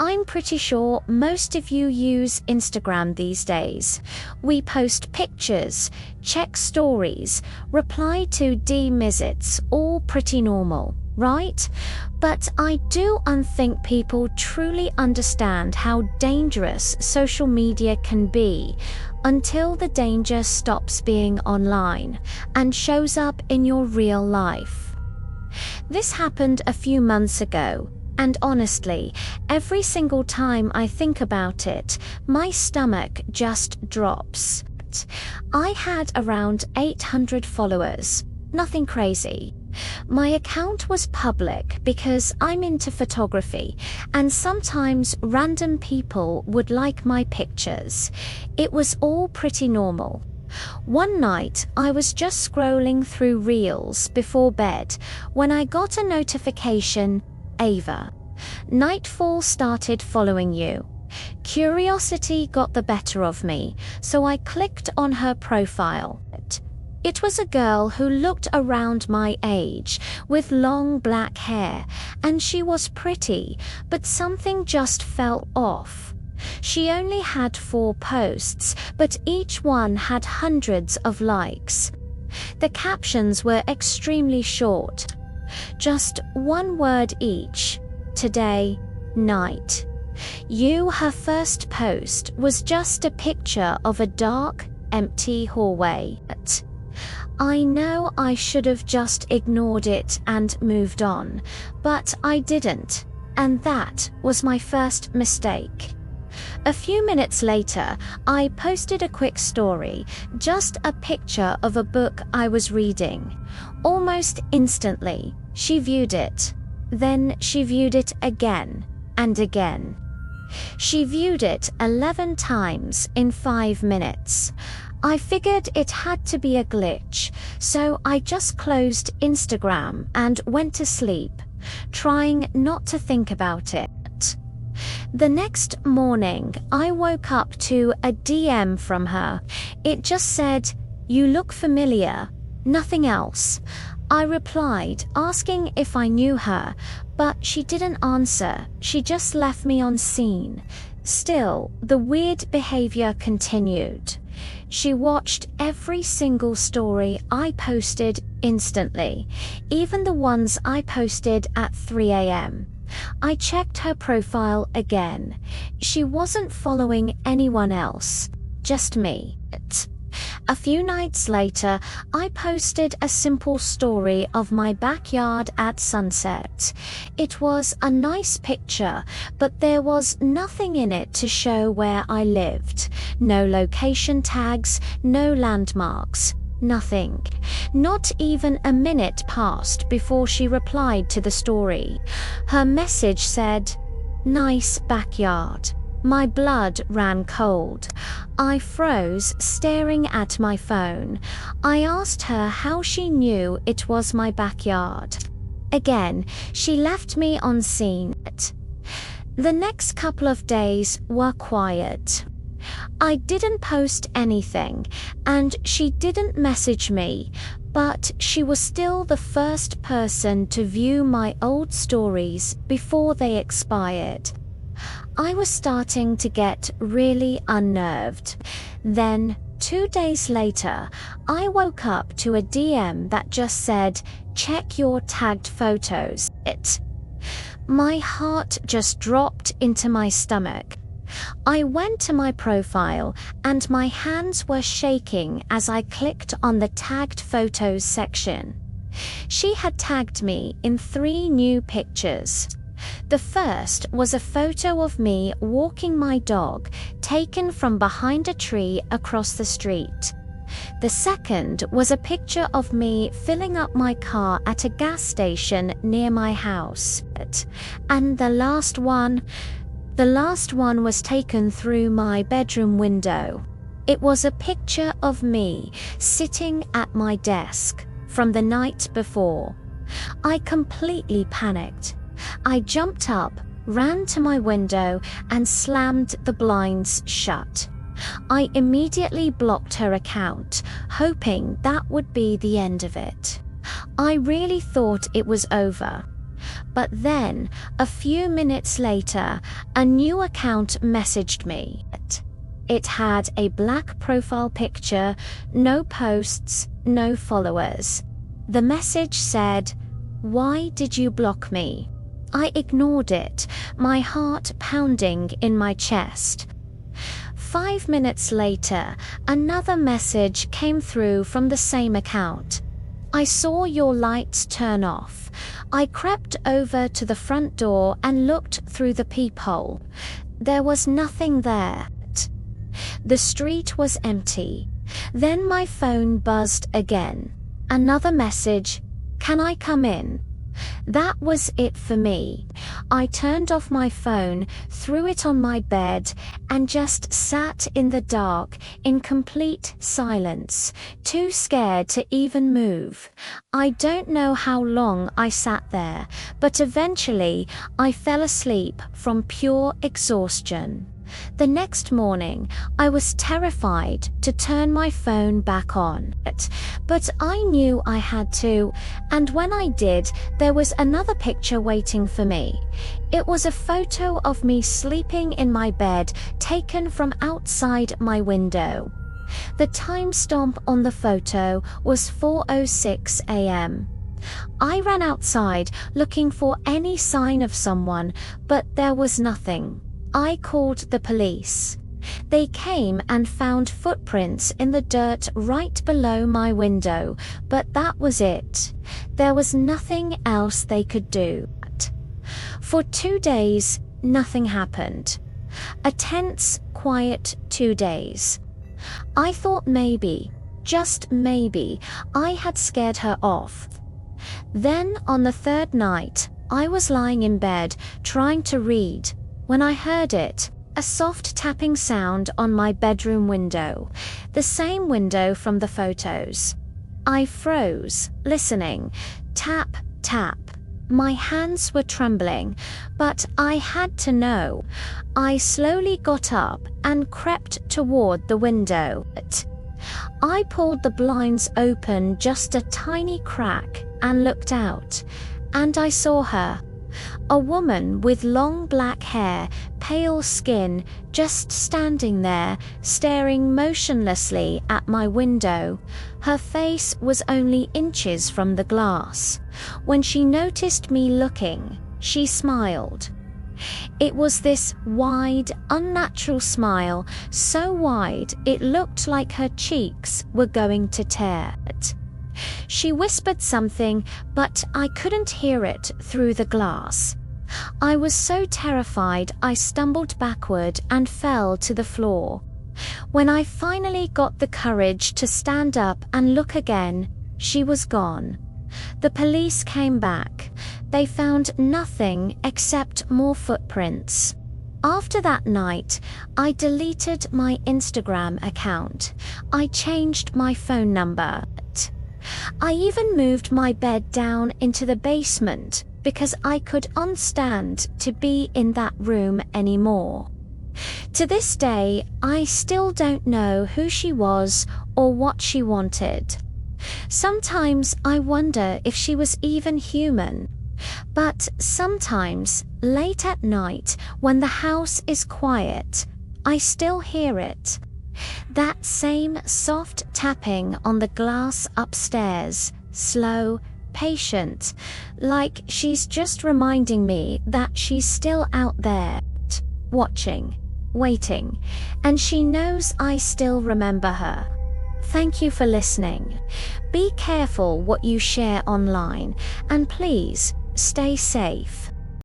I'm pretty sure most of you use Instagram these days. We post pictures, check stories, reply to DMs, all pretty normal, right? But I don't think people truly understand how dangerous social media can be until the danger stops being online and shows up in your real life. This happened a few months ago, and honestly, every single time I think about it, my stomach just drops. I had around 800 followers, nothing crazy. My account was public because I'm into photography, and sometimes random people would like my pictures. It was all pretty normal. One night, I was just scrolling through Reels before bed when I got a notification: Ava, nightfall started following you. Curiosity got the better of me, so I clicked on her profile. It was a girl who looked around my age, with long black hair, and she was pretty, but something just felt off. She only had 4 posts, but each one had hundreds of likes. The captions were extremely short, just one word each: today, night. Her first post was just a picture of a dark, empty hallway. I know I should have just ignored it and moved on, but I didn't, and that was my first mistake. A few minutes later, I posted a quick story, just a picture of a book I was reading. Almost instantly, she viewed it. Then she viewed it again and again. She viewed it 11 times in 5 minutes. I figured it had to be a glitch, so I just closed Instagram and went to sleep, trying not to think about it. The next morning, I woke up to a DM from her. It just said, "You look familiar," nothing else. I replied, asking if I knew her, but she didn't answer. She just left me on scene. Still, the weird behavior continued. She watched every single story I posted instantly, even the ones I posted at 3 a.m. I checked her profile again. She wasn't following anyone else, just me. A few nights later, I posted a simple story of my backyard at sunset. It was a nice picture, but there was nothing in it to show where I lived. No location tags, no landmarks, nothing. Not even a minute passed before she replied to the story. Her message said, "Nice backyard." My blood ran cold. I froze, staring at my phone. I asked her how she knew it was my backyard. Again, she left me on scene. The next couple of days were quiet. I didn't post anything, and she didn't message me, but she was still the first person to view my old stories before they expired. I was starting to get really unnerved. Then, 2 days later, I woke up to a DM that just said, "Check your tagged photos." My heart just dropped into my stomach. I went to my profile, and my hands were shaking as I clicked on the tagged photos section. She had tagged me in 3 new pictures. The first was a photo of me walking my dog, taken from behind a tree across the street. The second was a picture of me filling up my car at a gas station near my house. And the last one was taken through my bedroom window. It was a picture of me sitting at my desk from the night before. I completely panicked. I jumped up, ran to my window, and slammed the blinds shut. I immediately blocked her account, hoping that would be the end of it. I really thought it was over. But then, a few minutes later, a new account messaged me. It had a black profile picture, no posts, no followers. The message said, "Why did you block me?" I ignored it, my heart pounding in my chest. 5 minutes later, another message came through from the same account. "I saw your lights turn off. I crept over to the front door and looked through the peephole. There was nothing there. The street was empty." Then my phone buzzed again. Another message, "Can I come in?" That was it for me. I turned off my phone, threw it on my bed, and just sat in the dark in complete silence, too scared to even move. I don't know how long I sat there, but eventually I fell asleep from pure exhaustion. The next morning, I was terrified to turn my phone back on, but I knew I had to, and when I did, there was another picture waiting for me. It was a photo of me sleeping in my bed, taken from outside my window. The timestamp on the photo was 4:06 a.m. I ran outside looking for any sign of someone, but there was nothing. I called the police. They came and found footprints in the dirt right below my window, but that was it. There was nothing else they could do. For 2 days, nothing happened. A tense, quiet 2 days. I thought maybe, just maybe, I had scared her off. Then, on the third night, I was lying in bed, trying to read, when I heard it, a soft tapping sound on my bedroom window, the same window from the photos. I froze, listening. Tap, tap. My hands were trembling, but I had to know. I slowly got up and crept toward the window. I pulled the blinds open just a tiny crack and looked out, and I saw her. A woman with long black hair, pale skin, just standing there, staring motionlessly at my window. Her face was only inches from the glass. When she noticed me looking, she smiled. It was this wide, unnatural smile, so wide it looked like her cheeks were going to tear. She whispered something, but I couldn't hear it through the glass. I was so terrified I stumbled backward and fell to the floor. When I finally got the courage to stand up and look again, she was gone. The police came back. They found nothing except more footprints. After that night, I deleted my Instagram account. I changed my phone number. I even moved my bed down into the basement because I couldn't stand to be in that room anymore. To this day, I still don't know who she was or what she wanted. Sometimes I wonder if she was even human. But sometimes, late at night, when the house is quiet, I still hear it. That same soft tapping on the glass upstairs, slow, patient, like she's just reminding me that she's still out there, watching, waiting, and she knows I still remember her. Thank you for listening. Be careful what you share online, and please, stay safe.